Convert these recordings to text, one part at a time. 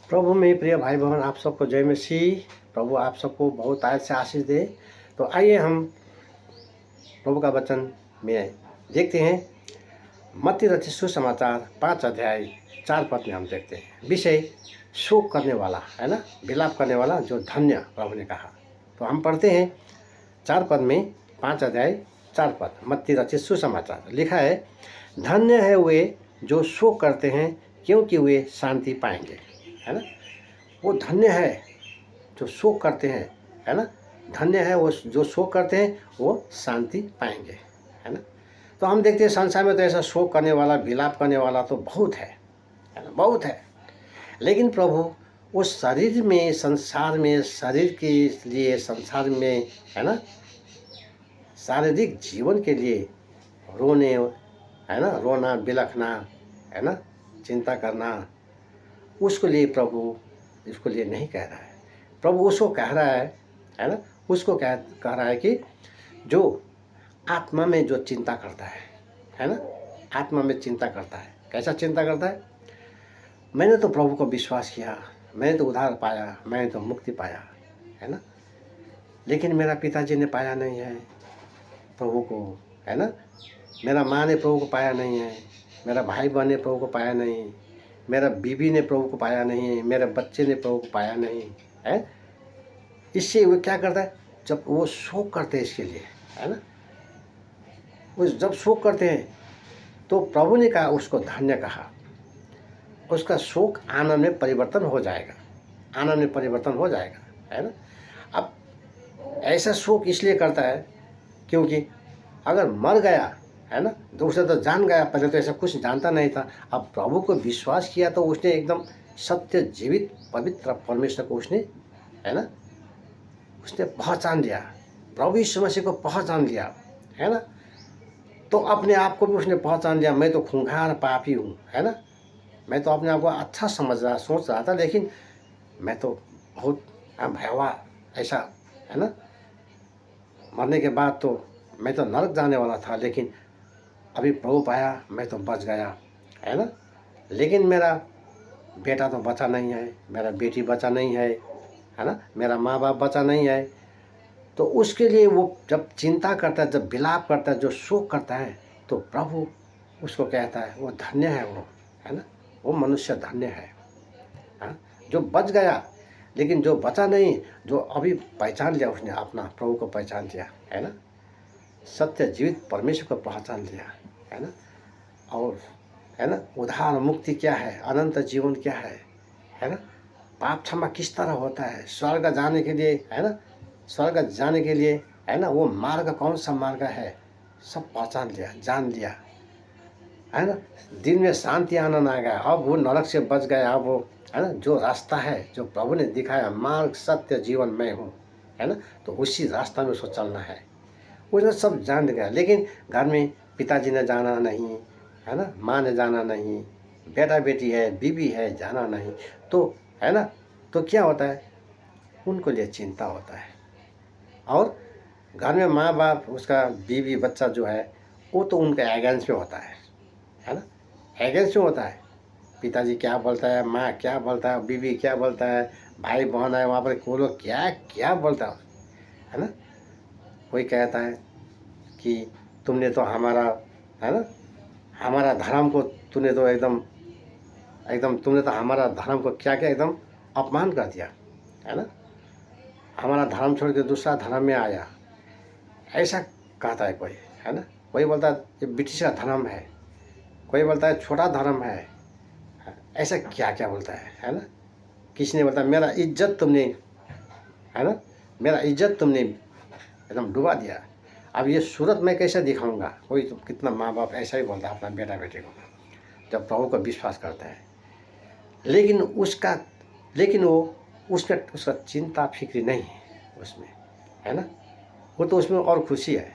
प्रभु में प्रिय भाई बहन, आप सबको जय मसीह। प्रभु आप सबको बहुत आयत से आशीष दे। तो आइए हम प्रभु का वचन में देखते हैं। मत्ती रचित सुसमाचार 5 अध्याय 4 पद में हम देखते हैं विषय शोक करने वाला, है ना, विलाप करने वाला जो धन्य, प्रभु ने कहा। तो हम पढ़ते हैं 4 पद में, 5 अध्याय 4 पद, मत्ती रचित सुसमाचार। लिखा है, धन्य है वे जो शोक करते हैं क्योंकि वे शांति पाएंगे, है ना। वो धन्य है जो शोक करते हैं, है ना। धन्य है वो जो शोक करते हैं, वो शांति पाएंगे, है ना। तो हम देखते हैं संसार में तो ऐसा शोक करने वाला, विलाप करने वाला तो बहुत है ना, बहुत है। लेकिन प्रभु उस शरीर में, संसार में, शरीर के लिए, संसार में, है ना, शारीरिक जीवन के लिए रोने, है ना, रोना बिलखना, है ना, चिंता करना, उसके लिए प्रभु इसको लिए नहीं कह रहा है। प्रभु उसको कह रहा है ना, उसको कह रहा है कि जो आत्मा में जो चिंता करता है ना, आत्मा में चिंता करता है। कैसा चिंता करता है? मैंने तो प्रभु को विश्वास किया, मैंने तो उद्धार पाया, मैंने तो मुक्ति पाया, है ना, लेकिन मेरा पिताजी ने पाया नहीं है प्रभु को, है ना। मेरा माँ ने प्रभु को पाया नहीं है, मेरा भाई बहन ने प्रभु को पाया नहीं, मेरा बीवी ने प्रभु को पाया नहीं, मेरे बच्चे ने प्रभु को पाया नहीं है। इससे वो क्या करता है? जब वो शोक करते हैं इसके लिए, है ना, वो जब शोक करते हैं तो प्रभु ने कहा, उसको धन्य कहा। उसका शोक आनंद में परिवर्तन हो जाएगा, आनंद में परिवर्तन हो जाएगा, है ना। अब ऐसा शोक इसलिए करता है क्योंकि अगर मर गया, है ना, तो उसे तो जान गया, पहले तो ऐसा कुछ जानता नहीं था। अब प्रभु को विश्वास किया तो उसने एकदम सत्य, जीवित, पवित्र परमेश्वर को उसने, है ना, उसने पहचान लिया, प्रभु यीशु मसीह को पहचान लिया, है ना। तो अपने आप को भी उसने पहचान लिया, मैं तो खूंखार पापी हूँ, है ना। मैं तो अपने आप को अच्छा सोच रहा था, लेकिन मैं तो बहुत भयावह ऐसा, है ना, मरने के बाद तो मैं तो नरक जाने वाला था, लेकिन अभी प्रभु पाया, मैं तो बच गया, है ना। लेकिन मेरा बेटा तो बचा नहीं है, मेरा बेटी बचा नहीं है ना, मेरा माँ बाप बचा नहीं है। तो उसके लिए वो जब चिंता करता है, जब विलाप करता है, जो शोक करता है, तो प्रभु उसको कहता है वो धन्य है, वो, है ना, वो मनुष्य धन्य है, हाँ, जो बच गया। लेकिन जो बचा नहीं, जो अभी पहचान लिया, उसने अपना प्रभु को पहचान लिया, है ना, सत्य जीवित परमेश्वर को पहचान लिया, है ना। और, है ना, उद्धार मुक्ति क्या है, अनंत जीवन क्या है ना, पाप क्षमा किस तरह होता है, स्वर्ग जाने के लिए, है ना, स्वर्ग जाने के लिए, है ना, वो मार्ग कौन सा मार्ग है, सब पहचान लिया, जान लिया, है ना। दिन में शांति आनंद आ गया, अब वो नरक से बच गया। अब वो, है ना, जो रास्ता है, जो प्रभु ने दिखाया, मार्ग सत्य जीवन मैं हूँ, है ना, तो उसी रास्ता में उसको चलना है। उसने सब जान गया। लेकिन घर में पिताजी ने जाना नहीं, है ना, माँ ने जाना नहीं, बेटा बेटी है, बीवी है, जाना नहीं, तो, है ना, तो क्या होता है, उनको लिए चिंता होता है। और घर में माँ बाप, उसका बीवी बच्चा जो है, वो तो उनके अगेंस्ट में होता है ना, अगेंस्ट में होता है। पिताजी क्या बोलता है, माँ क्या बोलता है, बीवी क्या बोलता है, भाई बहन है वहाँ पर, वो लोग क्या क्या बोलता है ना। कोई कहता है कि तुमने तो हमारा, है ना, हमारा धर्म को तूने तो एकदम एकदम तुमने तो हमारा धर्म को क्या क्या एकदम अपमान कर दिया, है ना, हमारा धर्म छोड़ के दूसरा धर्म में आया, ऐसा कहता है कोई, है ना। कोई बोलता है ये ब्रिटिश का धर्म है, कोई बोलता है छोटा धर्म है, ऐसा क्या क्या बोलता है ना। किसी ने बोलता मेरा इज्जत तुमने, है ना, मेरा इज्जत तुमने एकदम डुबा दिया, अब ये सूरत मैं कैसे दिखाऊंगा। कोई तो कितना माँ बाप ऐसा ही बोलता है अपना बेटा बेटे को जब प्रभु को विश्वास करता है। लेकिन वो उसका चिंता फिक्री नहीं है उसमें, है ना, वो तो उसमें और खुशी है।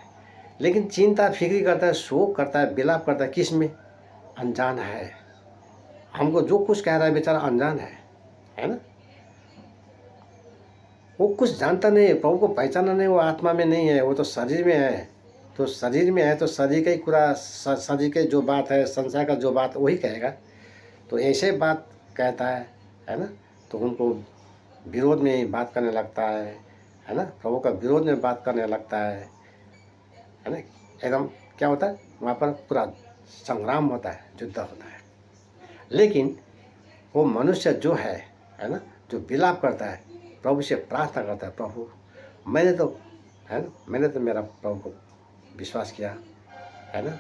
लेकिन चिंता फिक्री करता है, शोक करता है, विलाप करता है, किस में? अनजान है। हमको जो कुछ कह रहा है बेचारा अनजान है ना, वो कुछ जानता नहीं है, प्रभु को पहचाना नहीं, वो आत्मा में नहीं है, वो तो शरीर में है। तो शरीर में है तो शरीर का ही पूरा, शरीर के जो बात है, संसार का जो बात वही कहेगा। तो ऐसे बात कहता है ना, तो उनको विरोध में बात करने लगता है ना, प्रभु का विरोध में बात करने लगता है ना। एकदम क्या होता है वहाँ पर, पूरा संग्राम होता है, युद्ध होता है। लेकिन वो मनुष्य जो है ना, जो विलाप करता है, प्रभु से प्रार्थना करता है, प्रभु मैंने तो है ना, मैंने तो मेरा प्रभु को विश्वास किया है ना,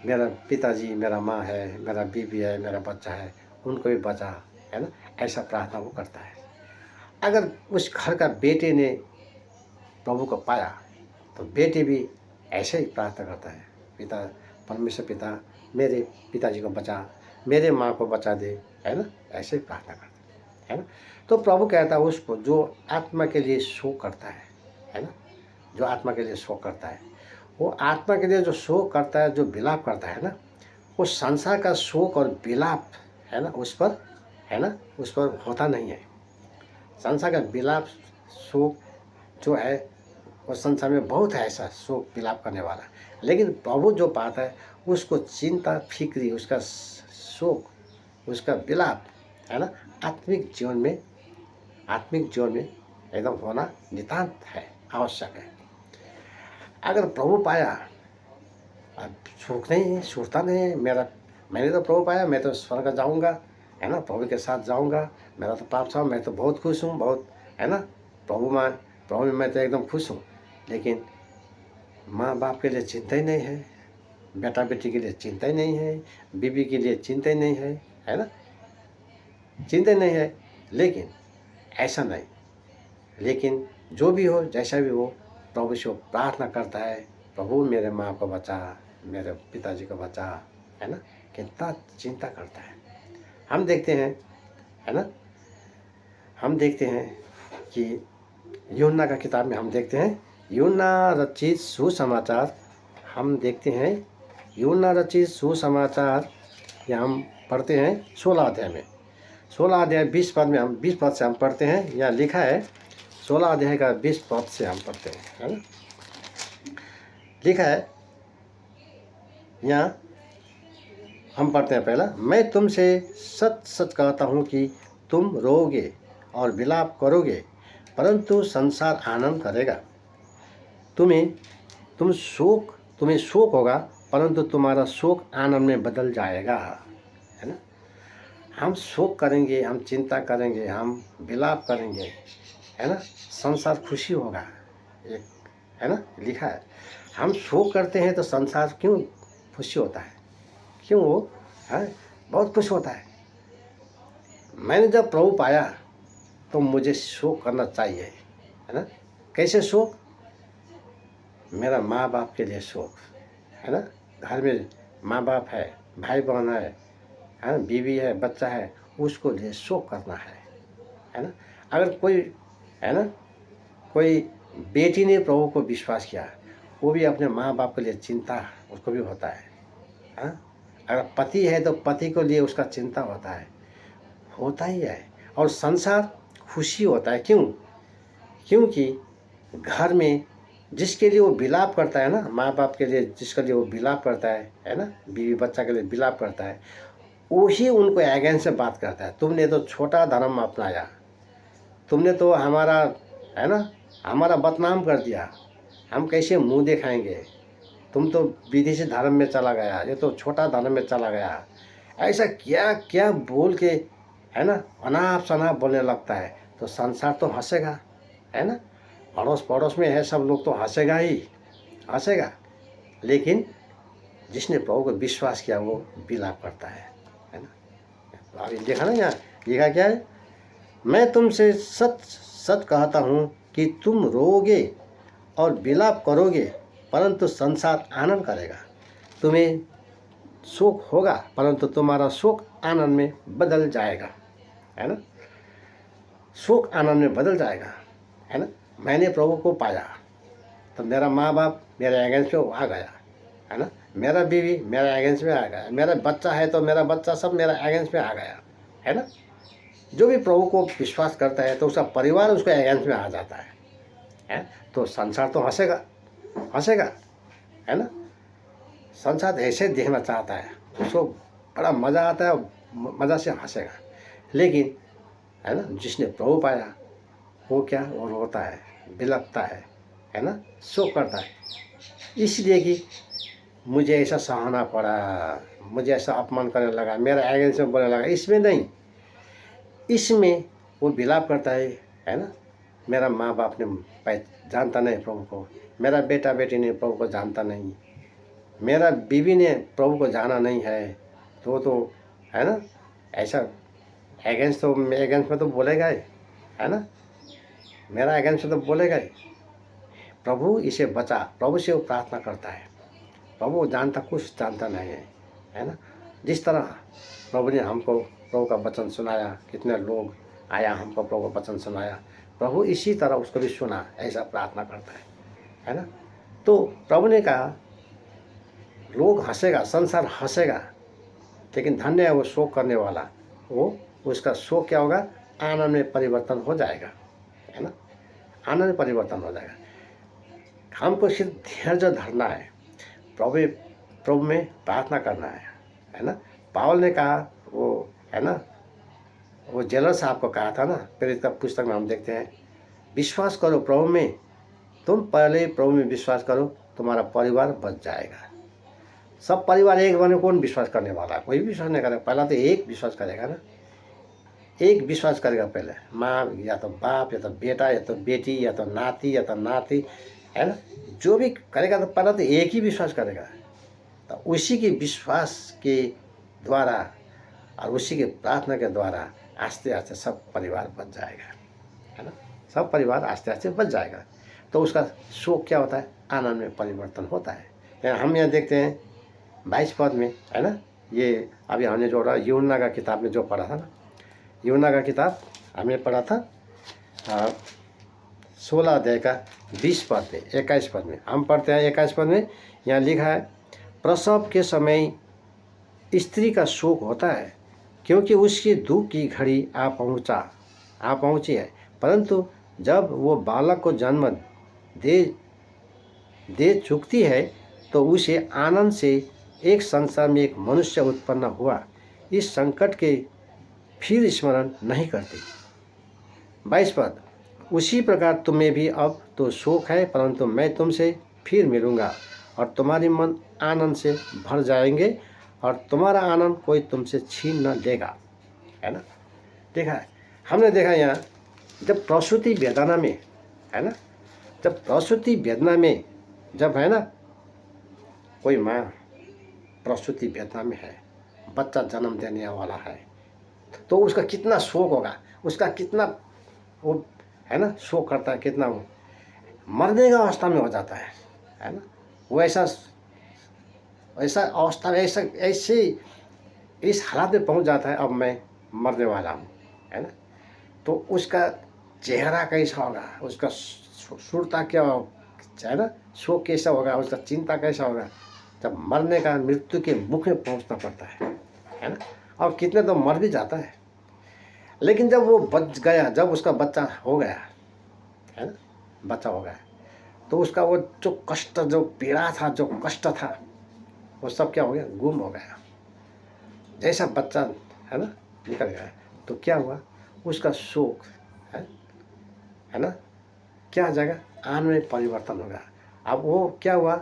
मेरा पिताजी, मेरा माँ है, मेरा बीवी है, मेरा बच्चा है, उनको भी बचा है ना, ऐसा प्रार्थना वो करता है। अगर उस घर का बेटे ने प्रभु को पाया तो बेटे भी ऐसे ही प्रार्थना करता है, पिता, परमेश्वर पिता मेरे पिताजी को बचा, मेरे माँ को बचा दे, है ना, ऐसे ही प्रार्थना करता है ना। तो प्रभु कहता है उसको जो आत्मा के लिए शोक करता है ना, जो आत्मा के लिए शोक करता है, वो आत्मा के लिए जो शोक करता है, जो विलाप करता है ना, वो संसार का शोक और विलाप है ना उस पर, है ना, उस पर होता नहीं है। संसार का विलाप शोक जो है वो संसार में बहुत है ऐसा शोक विलाप करने वाला, लेकिन प्रभु जो पाता है उसको चिंता फिक्री, उसका शोक, उसका विलाप है ना, आत्मिक जीवन में एकदम होना नितांत है, आवश्यक है। अगर प्रभु पाया, अब सुख नहीं, सुखता नहीं मैंने तो प्रभु पाया, मैं तो स्वर्ग जाऊंगा है ना, प्रभु के साथ जाऊंगा, मेरा तो पाप था, मैं तो बहुत खुश हूँ, बहुत है ना, प्रभु में मैं तो एकदम खुश हूँ। लेकिन माँ बाप के लिए चिंता ही नहीं है, बेटा बेटी के लिए चिंता ही नहीं है, बीवी के लिए चिंता ही नहीं है ना, चिंता ही नहीं है। लेकिन ऐसा नहीं, लेकिन जो भी हो, जैसा भी हो, प्रभु से प्रार्थना करता है, प्रभु मेरे माँ को बचा, मेरे पिताजी को बचा, है ना, कितना चिंता करता है। हम देखते हैं है ना, हम देखते हैं कि यूहन्ना का किताब में हम देखते हैं, यूहन्ना रचित सुसमाचार, हम देखते हैं यूहन्ना रचित सुसमाचार, या हम पढ़ते हैं 16 अध्याय में, 16 अध्याय 20 पद में, हम 20 पद से हम पढ़ते हैं। यहाँ लिखा है 16 अध्याय का 20 पद से हम पढ़ते हैं, है ना, लिखा है यहाँ हम पढ़ते हैं पहला, मैं तुमसे सच सच कहता हूँ कि तुम रोओगे और विलाप करोगे, परंतु संसार आनंद करेगा। तुम्हें शोक होगा, परंतु तुम्हारा शोक आनंद में बदल जाएगा, है ना। हम शोक करेंगे, हम चिंता करेंगे, हम विलाप करेंगे, है ना, संसार खुशी होगा, एक है ना, लिखा है। हम शोक करते हैं तो संसार क्यों खुशी होता है, क्यों वो है बहुत खुश होता है। मैंने जब प्रभु पाया तो मुझे शोक करना चाहिए, है ना। कैसे शोक, मेरा माँ बाप के लिए शोक, है ना, घर में माँ बाप है, भाई बहन है ना, बीवी है, बच्चा है, उसको लिए शोक करना है ना। अगर कोई है ना, कोई बेटी ने प्रभु को विश्वास किया, वो भी अपने माँ बाप के लिए चिंता उसको भी होता है, हाँ। अगर पति है तो पति को लिए उसका चिंता होता ही है। और संसार खुशी होता है, क्यों, क्योंकि घर में जिसके लिए वो विलाप करता है ना, माँ बाप के लिए जिसके लिए वो विलाप करता है ना, बीवी बच्चा के लिए विलाप करता है, वही उनको अगेंस्ट से बात करता है। तुमने तो छोटा धर्म अपनाया, तुमने तो हमारा है ना, हमारा बदनाम कर दिया, हम कैसे मुंह दिखाएंगे, तुम तो विदेशी धर्म में चला गया, ये तो छोटा धर्म में चला गया, ऐसा क्या क्या बोल के है ना, अनाप शनाप बोलने लगता है। तो संसार तो हंसेगा, है ना, अड़ोस पड़ोस में है सब लोग तो हंसेगा ही हंसेगा। लेकिन जिसने प्रभु को विश्वास किया वो विलाप करता है ना। अभी देखा ना, यहाँ लिखा क्या है, मैं तुमसे सच सच कहता हूँ कि तुम रोओगे और विलाप करोगे, परंतु संसार आनंद करेगा। तुम्हें शोक होगा, परंतु तुम्हारा शोक आनंद में बदल जाएगा, है ना, शोक आनंद में बदल जाएगा, है ना। मैंने प्रभु को पाया तो मेरा माँ बाप मेरे अगेंस्ट में आ गया, है ना, मेरा बीवी मेरा अगेंस्ट में आ गया, मेरा बच्चा है तो मेरा बच्चा सब मेरा अगेंस्ट में आ गया, है ना। जो भी प्रभु को विश्वास करता है तो उसका परिवार उसके अगेंस्ट में आ जाता है, तो संसार तो हंसेगा हंसेगा, है ना। संसार ऐसे देखना चाहता है, उसको बड़ा मज़ा आता है, मज़ा से हंसेगा। लेकिन है ना, जिसने प्रभु पाया वो क्या, वो रोता है, बिलखता है ना, शोक करता है, इसलिए कि मुझे ऐसा सहना पड़ा, मुझे ऐसा अपमान करने लगा, मेरा अगेंस्ट में बोलने लगा। इसमें नहीं, इसमें वो विलाप करता है ना, मेरा माँ बाप ने जानता नहीं प्रभु को, मेरा बेटा बेटी ने प्रभु को जानता नहीं, मेरा बीवी ने प्रभु को जाना नहीं है, तो है ना, ऐसा अगेंस्ट में तो बोलेगा ही, है ना, मेरा अगेंस्ट में तो बोलेगा ही। प्रभु इसे बचा, प्रभु से वो प्रार्थना करता है, प्रभु जानता कुछ जानता नहीं है ना। जिस तरह प्रभु ने हमको प्रभु का वचन सुनाया, कितने लोग आया हमको प्रभु का वचन सुनाया, प्रभु इसी तरह उसको भी सुना, ऐसा प्रार्थना करता है ना। तो प्रभु ने कहा लोग हंसेगा, संसार हंसेगा, लेकिन धन्य है वो शोक करने वाला, वो उसका शोक क्या होगा, आनंद में परिवर्तन हो जाएगा, है ना, आनंद में परिवर्तन हो जाएगा। हमको सिर्फ धैर्य धरना है, प्रभु में प्रार्थना करना है ना। पावल ने कहा वो, है ना, वो जेलर साहब को कहा था ना, प्रेरित का पुस्तक में हम देखते हैं, विश्वास करो प्रभु में, तुम पहले प्रभु में विश्वास करो, तुम्हारा परिवार बच जाएगा। सब परिवार एक बने, कौन विश्वास करने वाला, कोई विश्वास नहीं करेगा, पहला तो एक विश्वास करेगा ना, एक विश्वास करेगा पहले, माँ या तो बाप या तो बेटा या तो बेटी या तो नाती, है ना, जो भी करेगा तो पहला तो एक ही विश्वास करेगा। तो उसी के विश्वास के द्वारा और उसी के प्रार्थना के द्वारा आस्ते आस्ते सब परिवार बच जाएगा, है ना, सब परिवार आस्ते आस्ते बच जाएगा। तो उसका शोक क्या होता है, आनंद में परिवर्तन होता है। हम यहाँ देखते हैं 22 पद में, है ना, ये अभी हमने जो यूहन्ना का किताब में जो पढ़ा था ना, यूहन्ना का किताब हमने पढ़ा था 16 अध्याय का 20 पद में, 21 पद में हम पढ़ते हैं। 21 पद में यहाँ लिखा है, प्रसव के समय स्त्री का शोक होता है, क्योंकि उसकी दुख की घड़ी आ पहुँची है, परंतु जब वो बालक को जन्म दे चुकती है तो उसे आनंद से एक संसार में एक मनुष्य उत्पन्न हुआ, इस संकट के फिर स्मरण नहीं करती। 22 पद, उसी प्रकार तुम्हें भी अब तो शोक है, परंतु मैं तुमसे फिर मिलूँगा और तुम्हारी मन आनंद से भर जाएंगे और तुम्हारा आनंद कोई तुमसे छीन न लेगा, है ना। देखा है, हमने देखा यहाँ जब प्रसूति वेदना में, है ना, जब प्रसूति वेदना में, जब है ना कोई माँ प्रसूति वेदना में है, बच्चा जन्म देने वाला है, तो उसका कितना शोक होगा, उसका कितना वो, है ना, शोक करता है, कितना वो मरने का अवस्था में हो जाता है ना, वो ऐसा अवस्था में ऐसे इस हालत में पहुंच जाता है, अब मैं मरने वाला हूँ, है ना। तो उसका चेहरा कैसा होगा, उसका सुरता क्या है ना, शोक कैसा होगा, उसका चिंता कैसा होगा, जब मरने का, मृत्यु के मुख में पहुंचना पड़ता है ना। और कितने तो मर भी जाता है, लेकिन जब वो बच गया, जब उसका बच्चा हो गया, है ना, बच्चा हो गया, तो उसका वो जो कष्ट, जो पीड़ा था, जो कष्ट था, वो सब क्या हो गया, गुम हो गया। जैसा बच्चा, है ना, निकल गया, तो क्या हुआ, उसका शोक है ना, क्या हो जाएगा, आनंद में परिवर्तन होगा। अब वो क्या हुआ,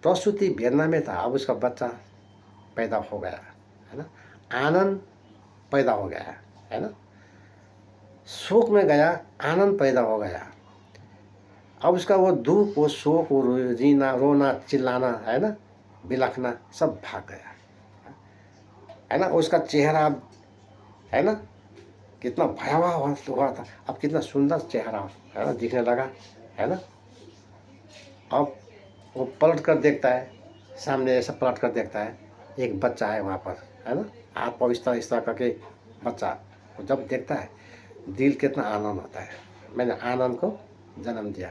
प्रसूति वेदना में था, अब उसका बच्चा पैदा हो गया, है ना, आनंद पैदा हो गया, है ना, शोक में गया, आनंद पैदा हो गया। अब उसका वो दुख, वो शोक, वो रोना चिल्लाना, है ना, बिलखना सब भाग गया, है ना। उसका चेहरा, है ना, कितना भयावह हुआ था, अब कितना सुंदर चेहरा, है ना, दिखने लगा, है ना। अब वो पलट कर देखता है, सामने ऐसा पलट कर देखता है, एक बच्चा है वहाँ पर, है ना, हाथ पाँव इस तरह करके बच्चा, वो जब देखता है दिल कितना आनंद होता है, मैंने आनंद को जन्म दिया,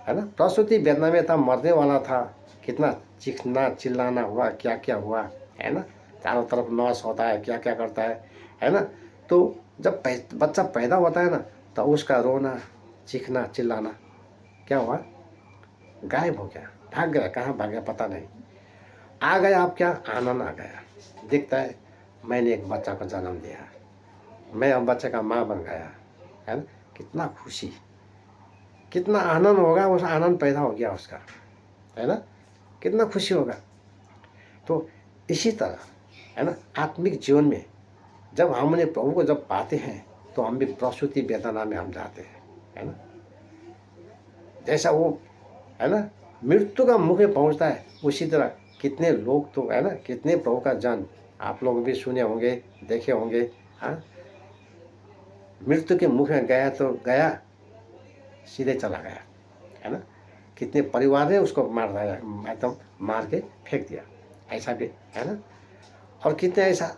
है ना। प्रसूति वेदना में था, मरने वाला था, कितना चीखना चिल्लाना हुआ, क्या क्या हुआ, है ना, चारों तरफ नॉस होता है, क्या क्या करता है ना। तो जब बच्चा पैदा होता है ना, तो उसका रोना चीखना चिल्लाना क्या हुआ, गायब हो गया, भाग गया, कहाँ भाग गया पता नहीं, आ गया। अब क्या, आनंद आ गया, दिखता है मैंने एक बच्चा को जन्म दिया, मैं अब बच्चे का माँ बन गया, है ना। कितना खुशी, कितना आनंद होगा, उस आनंद पैदा हो गया उसका, है ना, कितना खुशी होगा। तो इसी तरह, है ना, आत्मिक जीवन में जब हमने प्रभु को जब पाते हैं तो हम भी प्रसूति वेदना में हम जाते हैं, है ना। जैसा वो, है ना, मृत्यु का मुख में पहुंचता है, उसी तरह कितने लोग तो, है ना, कितने प्रभु का जन आप लोग भी सुने होंगे, देखे होंगे। हाँ, मृत्यु के मुख में गया तो गया, सीधे चला गया, है ना। कितने परिवार ने उसको मार दिया, एकदम मार के फेंक दिया, ऐसा भी, है ना। और कितने ऐसा,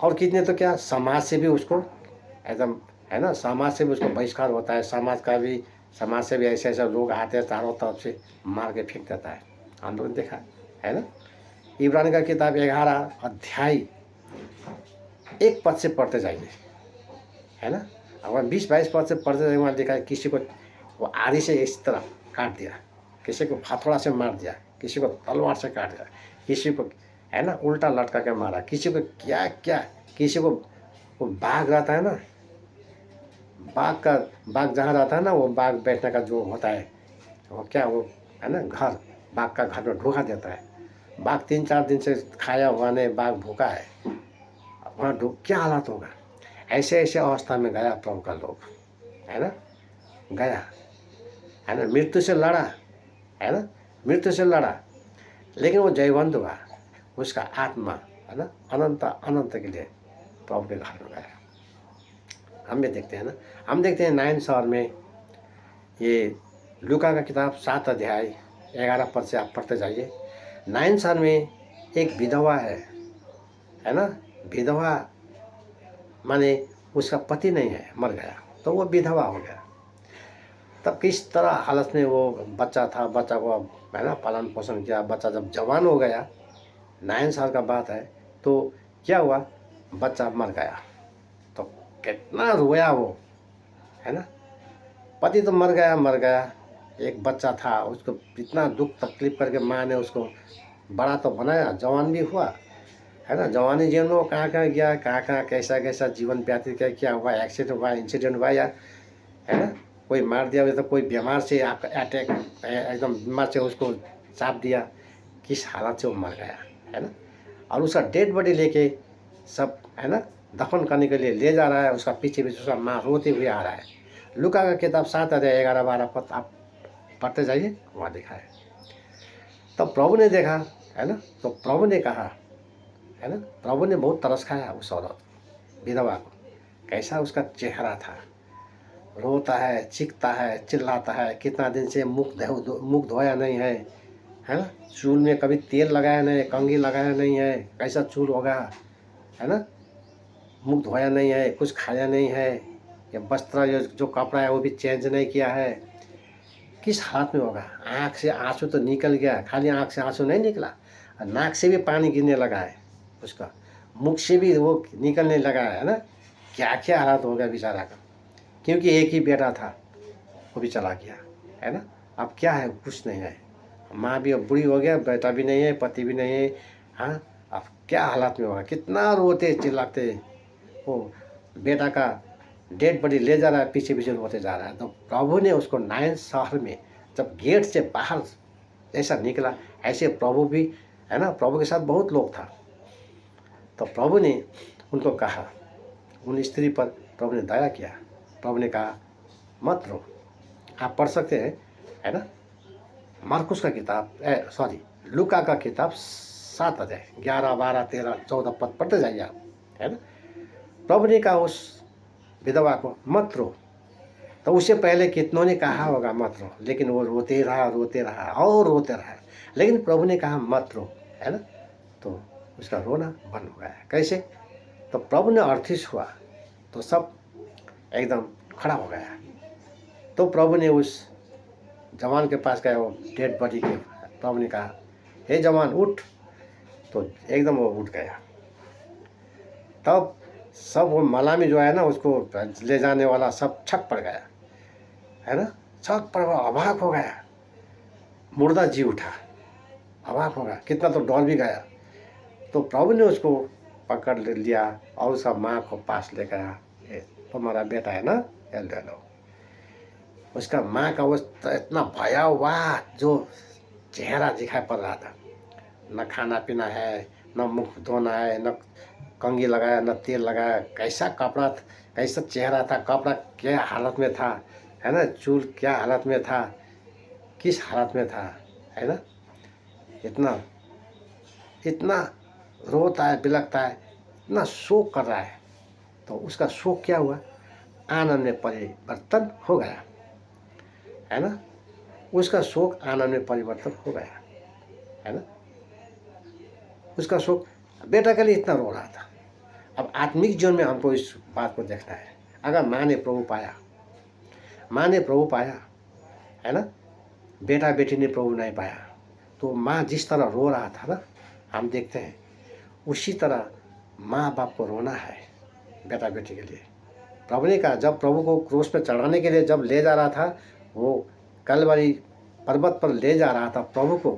और कितने तो क्या, समाज से भी उसको एकदम, है ना, समाज से भी उसको बहिष्कार होता है। समाज से भी ऐसे ऐसे लोग आते हैं, चारों तरफ से मार के फेंक देता है, हम लोगों ने देखा, है ना। इब्रानी का किताब 11 अध्याय 1 पद से पढ़ते जाइए, है ना। अगर 20-22 पद से पढ़ते जाइए, वहाँ देखा है किसी को वो आरी से इस तरह काट दिया, किसी को हथौड़ा से मार दिया, किसी को तलवार से काट दिया, किसी को, है ना, उल्टा लटका के मारा, किसी को क्या क्या, किसी को वो बाघ रहता है ना, बाघ जहाँ रहता है ना, वो बाघ बैठने का जो होता है, वो क्या, वो, है ना, घर, बाघ का घर में ढोका देता है। बाघ 3-4 दिन से खाया हुआ नहीं, बाघ भूखा है, वहाँ क्या हालत होगा। ऐसे ऐसे अवस्था में गया प्रभु का लोग, है ना, गया, है ना, मृत्यु से लड़ा, है ना, मृत्यु से लड़ा, लेकिन वो जयवंत हुआ। उसका आत्मा, है ना, अनंत अनंत के लिए प्रभु के घर में गया। हम भी देखते हैं ना, हम देखते हैं नाइन शहर में, ये लूका का किताब 7 अध्याय 11 पद से आप पढ़ते जाइए। नाइन शहर में एक विधवा है ना, विधवा माने उसका पति नहीं है, मर गया, तो वो विधवा हो गया। तब किस तरह हालत में वो बच्चा था, बच्चा को, है ना, पालन पोषण किया। बच्चा जब जवान हो गया, 9 साल का बात है, तो क्या हुआ, बच्चा मर गया। तो कितना रोया वो, है ना। पति तो मर गया, एक बच्चा था, उसको इतना दुख तकलीफ करके माँ ने उसको बड़ा तो बनाया, जवान भी हुआ, है ना। जवानी जीवन में वो कहाँ कहाँ गया, कहाँ कहाँ कैसा कैसा जीवन व्यतीत किया, क्या हुआ, एक्सीडेंट हुआ, इंसिडेंट हुआ, या, है ना, कोई मार दिया, तो कोई बीमार से आपका अटैक, एकदम बीमार से उसको चाप दिया, किस हालत से वो मर गया, है ना। और उसका डेड बॉडी लेके सब, है ना, दफन करने के लिए ले जा रहा है, उसका पीछे पीछे उसका माँ रोते हुए आ रहा है। लूका का किताब 7 अध्याय 11-12 पद आप पढ़ते जाइए, वहाँ देखा है। तब प्रभु ने देखा, है ना, तो प्रभु ने कहा, है ना, प्रभु ने बहुत तरस खाया उस औरत विधवा को। कैसा उसका चेहरा था, रोता है, चीखता है, चिल्लाता है, कितना दिन से मुख धोया नहीं है ना, चूल में कभी तेल लगाया नहीं, कंघी लगाया नहीं है, कैसा चूल होगा, है ना, मुख धोया नहीं है, कुछ खाया नहीं है, या वस्त्र जो कपड़ा है वो भी चेंज नहीं किया है, किस हालत में होगा। आँख से आंसू तो निकल गया, खाली आँख से आंसू नहीं निकला, नाक से भी पानी गिरने लगा है उसका, मुख से भी वो निकलने लगा है ना। क्या क्या हालत हो गया बेचारा का, क्योंकि एक ही बेटा था, वो भी चला गया, है ना। अब क्या है, कुछ नहीं है, माँ भी अब बूढ़ी हो गया, बेटा भी नहीं है, पति भी नहीं है। हाँ, अब क्या हालत में होगा, कितना रोते चिल्लाते, वो बेटा का डेड बॉडी ले जा रहा है, पीछे पीछे रोते जा रहा है। तो प्रभु ने उसको 9 शहर में जब गेट से बाहर ऐसा निकला, ऐसे प्रभु भी, है ना, प्रभु के साथ बहुत लोग था। तो प्रभु ने उनको कहा, उन स्त्री पर प्रभु ने दया किया। प्रभु ने कहा मत रो। आप पढ़ सकते हैं, है ना, मार्कुस का किताब, लूका का किताब 7 अध्याय 11, 12, 13, 14 पद पढ़ते जाइए आप, है ना। प्रभु ने कहा उस विधवा को मत रो। तो उससे पहले कितनों ने कहा होगा मत रो, लेकिन वो रोते रहा और रोते रहा, लेकिन प्रभु ने कहा मत रो, है ना। तो उसका रोना बंद हो गया। कैसे, तो प्रभु ने अर्थीस हुआ तो सब एकदम खड़ा हो गया। तो प्रभु ने उस जवान के पास गया, वो डेड बॉडी के, प्रभु ने कहा हे जवान उठ। तो एकदम वो उठ गया। तब सब वो मलामी जो है ना, उसको ले जाने वाला सब छक पड़ गया, है ना, छक पड़, अवाक हो गया, मुर्दा जी उठा, अवाक हो गया, कितना तो डर भी गया। तो प्रभु ने उसको पकड़ लिया और उसका माँ को पास ले गया। ये तुम्हारा बेटा है ना, ये ले लो। उसका माँ का वो इतना भया हुआ जो चेहरा दिखाई पड़ रहा था, न खाना पीना है, न मुख धोना है, न कंघी लगाया, न तेल लगाया, कैसा कपड़ा, कैसा चेहरा था, कपड़ा क्या हालत में था, है ना, चूल क्या हालत में था, किस हालत में था, है ना। इतना इतना रोता है, बिलखता है, इतना शोक कर रहा है। तो उसका शोक क्या हुआ, आनंद में परिवर्तन हो गया, है ना। उसका शोक आनंद में परिवर्तन हो गया, है ना। उसका शोक बेटा के लिए इतना रो रहा था। अब आत्मिक जीवन में हमको इस बात को देखना है। अगर माँ ने प्रभु पाया, माँ ने प्रभु पाया, है ना, बेटा बेटी ने प्रभु नहीं पाया, तो माँ जिस तरह रो रहा था ना, हम देखते हैं उसी तरह माँ बाप को रोना है बेटा बेटी के लिए। प्रभु ने कहा, जब प्रभु को क्रूस पे चढ़ाने के लिए जब ले जा रहा था, वो कलवरी पर्वत पर ले जा रहा था प्रभु को,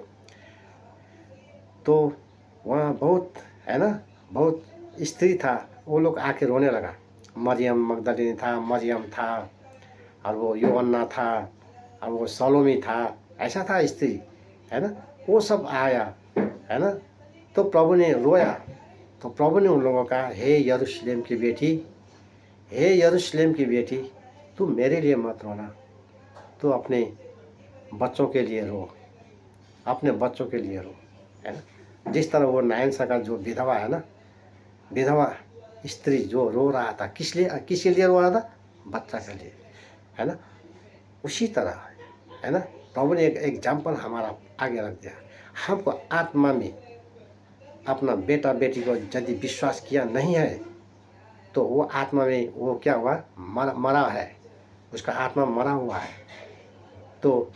तो वहाँ बहुत, है ना, बहुत स्त्री था, वो लोग आके रोने लगा। मरियम मगदलीनी था, मरियम था, और वो योहन्ना था, और वो सलोमी था, ऐसा था स्त्री, है ना। वो सब आया, है ना। तो प्रभु ने रोया, तो प्रभु ने उन लोगों का, हे यरूशलेम की बेटी, हे यरूशलेम की बेटी, तू मेरे लिए मत रोना, तू अपने बच्चों के लिए रो, अपने बच्चों के लिए रो, है ना। जिस तरह वो नायनसा का जो विधवा है ना, विधवा स्त्री जो रो रहा था, किसके लिए रो रहा था, बच्चा के लिए, है ना। उसी तरह, है ना, प्रभु ने एक एग्जाम्पल हमारा आगे रख दिया। हमको आत्मा में अपना बेटा बेटी को यदि विश्वास किया नहीं है, तो वो आत्मा में वो क्या हुआ, मरा है, उसका आत्मा मरा हुआ है। तो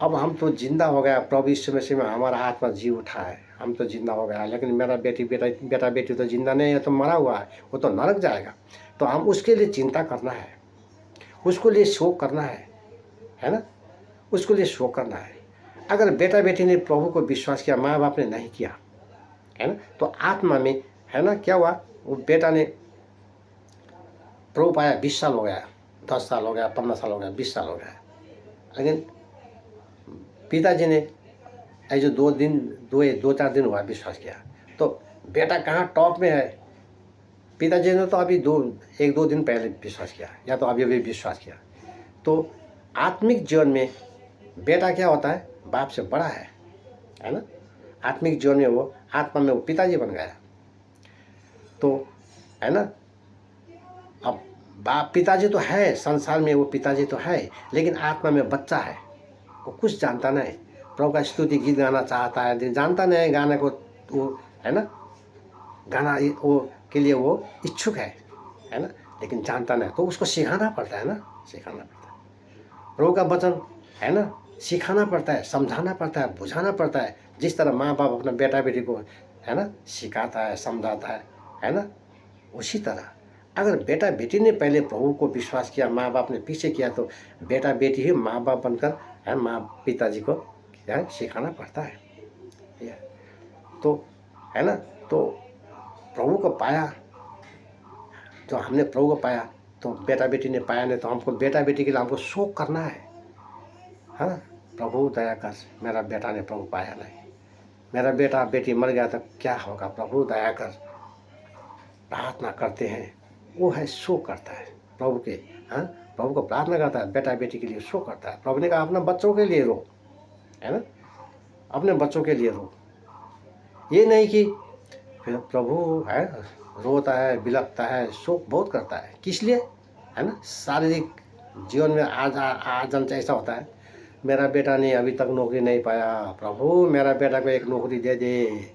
अब हम तो जिंदा हो गया, प्रभु यीशु मसीह में हमारा आत्मा जी उठा है, हम तो जिंदा हो गया, लेकिन मेरा बेटा बेटी तो जिंदा नहीं है, तो मरा हुआ है, वो तो नरक जाएगा। तो हम उसके लिए चिंता करना है, उसको लिए शोक करना है ना, उसको लिए शोक करना है। अगर बेटा बेटी ने प्रभु को विश्वास किया, माँ बाप ने नहीं किया, है ना, तो आत्मा में, है ना, क्या हुआ, वो बेटा ने प्रभु पाया, 20 साल हो गया, 10 साल हो गया, 15 साल हो गया, 20 साल हो गया, लेकिन पिताजी ने ऐसे 2-4 दिन हुआ विश्वास किया, तो बेटा कहाँ टॉप में है। पिताजी ने तो अभी 1-2 दिन पहले विश्वास किया, या तो अभी विश्वास किया। तो आत्मिक जीवन में बेटा क्या होता है, बाप से बड़ा है ना। आत्मिक जीवन में वो आत्मा में वो पिताजी बन गया, तो, है ना। अब बाप पिताजी तो है, संसार में वो पिताजी तो है, लेकिन आत्मा में बच्चा है, वो कुछ जानता नहीं। प्रभु का स्तुति गीत गाना चाहता है, लेकिन जानता नहीं गाने को, वो, है ना, गाना वो के लिए वो इच्छुक है ना, लेकिन जानता नहीं, तो उसको सिखाना पड़ता है ना, सिखाना पड़ता है। प्रभु का वचन, है ना, सिखाना पड़ता है, समझाना पड़ता है, बुझाना पड़ता है। जिस तरह माँ बाप अपना बेटा बेटी को, है ना, सिखाता है, समझाता है ना, उसी तरह अगर बेटा बेटी ने पहले प्रभु को विश्वास किया, माँ बाप ने पीछे किया, तो बेटा बेटी ही माँ बाप बनकर, है, माँ पिताजी को क्या है, सिखाना पड़ता है। तो, है ना, तो प्रभु को पाया, तो हमने प्रभु को पाया, तो बेटा बेटी ने पाया नहीं, तो हमको बेटा बेटी के लिए हमको शोक करना है, हाँ। प्रभु दया कर, मेरा बेटा ने प्रभु पाया नहीं, मेरा बेटा बेटी मर गया तो क्या होगा, प्रभु दया कर, प्रार्थना करते हैं। वो है शोक करता है प्रभु के, हाँ, प्रभु को प्रार्थना करता है, बेटा बेटी के लिए शोक करता है। प्रभु ने कहा अपने बच्चों के लिए रो, है ना, अपने बच्चों के लिए रो। ये नहीं कि फिर प्रभु है रोता है, बिलखता है, शोक बहुत करता है, किस लिए, है ना। शारीरिक जीवन में आज ऐसा होता है, मेरा बेटा ने अभी तक नौकरी नहीं पाया, प्रभु मेरा बेटा को एक नौकरी दे दे,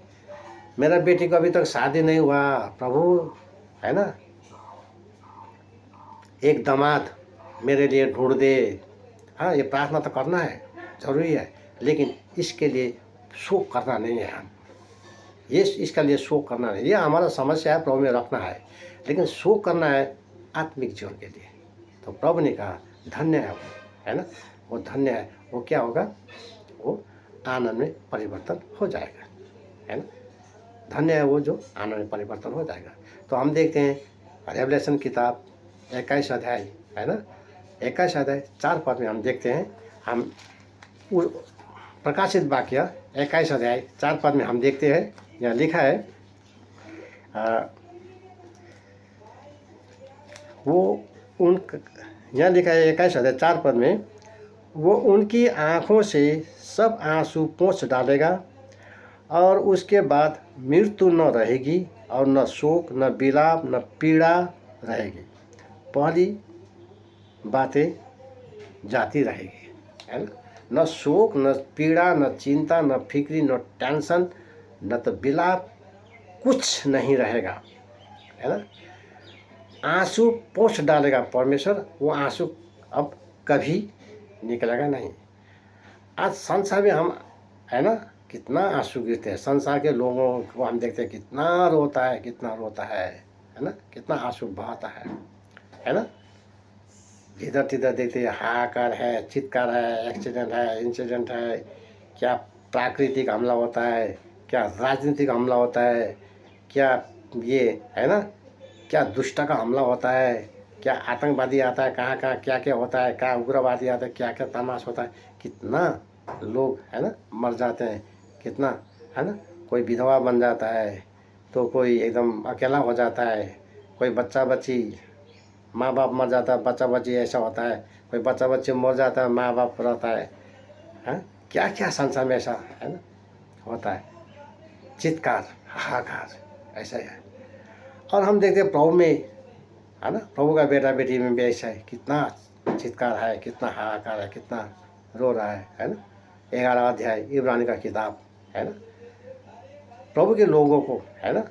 मेरा बेटी को अभी तक शादी नहीं हुआ, प्रभु, है ना, एक दामाद मेरे लिए ढूंढ दे। हाँ, ये प्रार्थना तो करना है, जरूरी है, लेकिन इसके लिए शोक करना नहीं है। हम ये इसका लिए शोक करना नहीं, ये हमारा समस्या है, प्रभु में रखना है, लेकिन शोक करना है आत्मिक जीवन के लिए। तो प्रभु ने कहा धन्य है वो, है ना, वो धन्य है, वो क्या होगा, वो आनंद में परिवर्तन हो जाएगा, है ना। धन्य है वो जो आनंद में परिवर्तन हो जाएगा। तो हम देखते हैं रेवलेशन किताब 21 अध्याय है ना, 21 अध्याय 4 पद में हम देखते हैं, हम प्रकाशित वाक्य 21 अध्याय 4 पद में हम देखते हैं, यहाँ लिखा है वो उन यहाँ लिखा है 21 अध्याय 4 पद में, वो उनकी आँखों से सब आंसू पोंछ डालेगा और उसके बाद मृत्यु न रहेगी और न शोक न विलाप न पीड़ा रहेगी, पहली बातें जाती रहेगी, है ना। न शोक न पीड़ा न चिंता न फिक्री न टेंशन न तो विलाप, कुछ नहीं रहेगा, है ना। आंसू पोंछ डालेगा परमेश्वर, वो आंसू अब कभी निकलेगा नहीं। आज संसार में हम, है ना, कितना आंसू गिरते हैं, संसार के लोगों को हम देखते हैं कितना रोता है, कितना रोता है ना, कितना आंसू बहाता है ना। इधर तिधर देखते हैं हाहाकार है, चित्कार है, एक्सीडेंट है, इंसिडेंट है, क्या प्राकृतिक हमला होता है, क्या राजनीतिक हमला होता है, क्या ये है ना, क्या दुष्ट का हमला होता है, क्या आतंकवादी आता है, कहाँ कहाँ क्या क्या होता है, क्या उग्रवादी आता है, क्या क्या तमाश होता है, कितना लोग है ना मर जाते हैं, कितना है ना, कोई विधवा बन जाता है, तो कोई एकदम अकेला हो जाता है, कोई बच्चा बच्ची, माँ बाप मर जाता है, बच्चा बच्ची ऐसा होता है, कोई बच्चा बच्ची मर जाता है, माँ बाप रहता है, क्या क्या संसार में ऐसा है ना होता है, चित्कार हाहाकार ऐसा है। और हम देखते हैं प्रभु में, है ना, प्रभु का बेटा बेटी में भी ऐसा है, कितना चित्कार है, कितना हाहाकार है, कितना रो रहा है ना। 11 अध्याय इब्रानी का किताब है ना। प्रभु के लोगों को है ना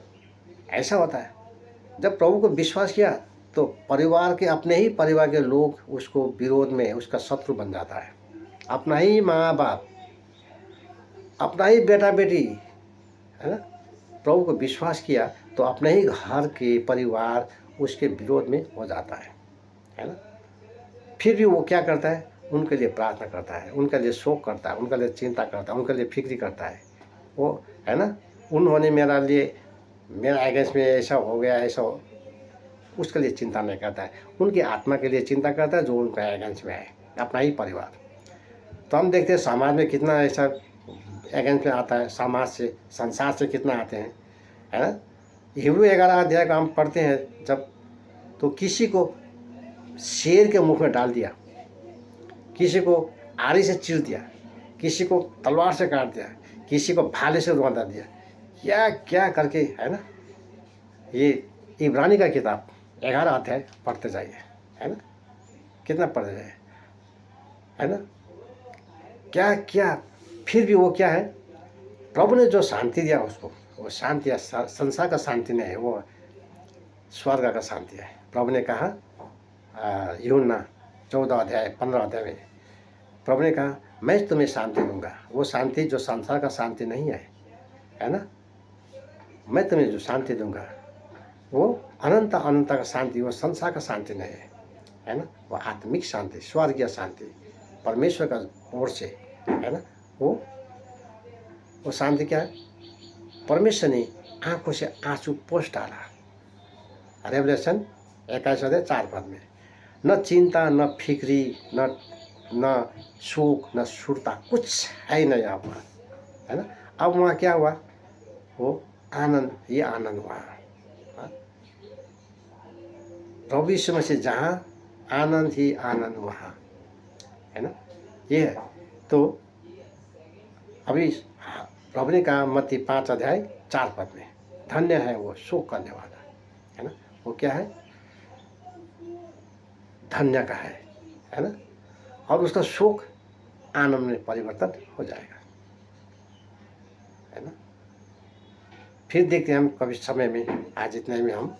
ऐसा होता है, जब प्रभु को विश्वास किया तो परिवार के, अपने ही परिवार के लोग उसको विरोध में उसका शत्रु बन जाता है। अपना ही माँ बाप, अपना ही बेटा बेटी, है ना, प्रभु को विश्वास किया तो अपने ही घर के परिवार उसके विरोध में हो जाता है ना। फिर भी वो क्या करता है, उनके लिए प्रार्थना करता है, उनके लिए शोक करता है, उनके लिए चिंता करता है, उनके लिए फिक्री करता है, वो है ना। उन्होंने मेरा अगेंस्ट में ऐसा हो गया, ऐसा उसके लिए चिंता नहीं करता है, उनकी आत्मा के लिए चिंता करता है जो उनका अगेंस्ट में है, अपना ही परिवार। तो हम देखते हैं समाज में कितना ऐसा अगेंस्ट में आता है, समाज से, संसार से कितना आते हैं, है ना। हिब्रू 11 अध्याय का हम पढ़ते हैं जब, तो किसी को शेर के मुंह में डाल दिया, किसी को आरी से चीर दिया, किसी को तलवार से काट दिया, किसी को भाले से रौंदा दिया, क्या क्या करके, है ना। ये इब्रानी का किताब 11 अध्याय पढ़ते जाइए, है ना, कितना पढ़ते जाइए, है ना, क्या क्या। फिर भी वो क्या है, प्रभु ने जो शांति दिया उसको, वो शांति संसार का शांति नहीं है, वो स्वर्ग का शांति है। प्रभु ने कहा यूहन्ना 14 अध्याय 15 अध्याय में प्रभु ने कहा मैं तुम्हें शांति दूंगा, वो शांति जो संसार का शांति नहीं है ना। मैं तुम्हें जो शांति दूंगा वो अनंत अनंत का शांति, वो संसार का शांति नहीं है ना। वो आत्मिक शांति, स्वर्गीय शांति, परमेश्वर का ओर से, है ना। वो शांति क्या है, परमेश्वर ने आंखों से आंसू पोंछ डाला। रेवलेशन 21 अध्याय 4 पद में, न चिंता न फिक्री न शोक न सुरता, कुछ है नहीं यहाँ पर, है ना। अब वहाँ क्या हुआ, वो आनंद ही आनंद हुआ। प्रभु यीशु मसीह जहाँ आनंद ही आनंद वहाँ, है ना। ये है। तो अभी प्रभु ने कहा मत्ती 5 अध्याय 4 पद में, धन्य है वो शोक करने वाला, है ना। वो क्या है, धन्य का है ना। और उसका शोक आनंद में परिवर्तन हो जाएगा, है ना। फिर देखते हैं हम कभी समय में, आज इतने में हम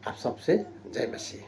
आप सबसे जय मसीह।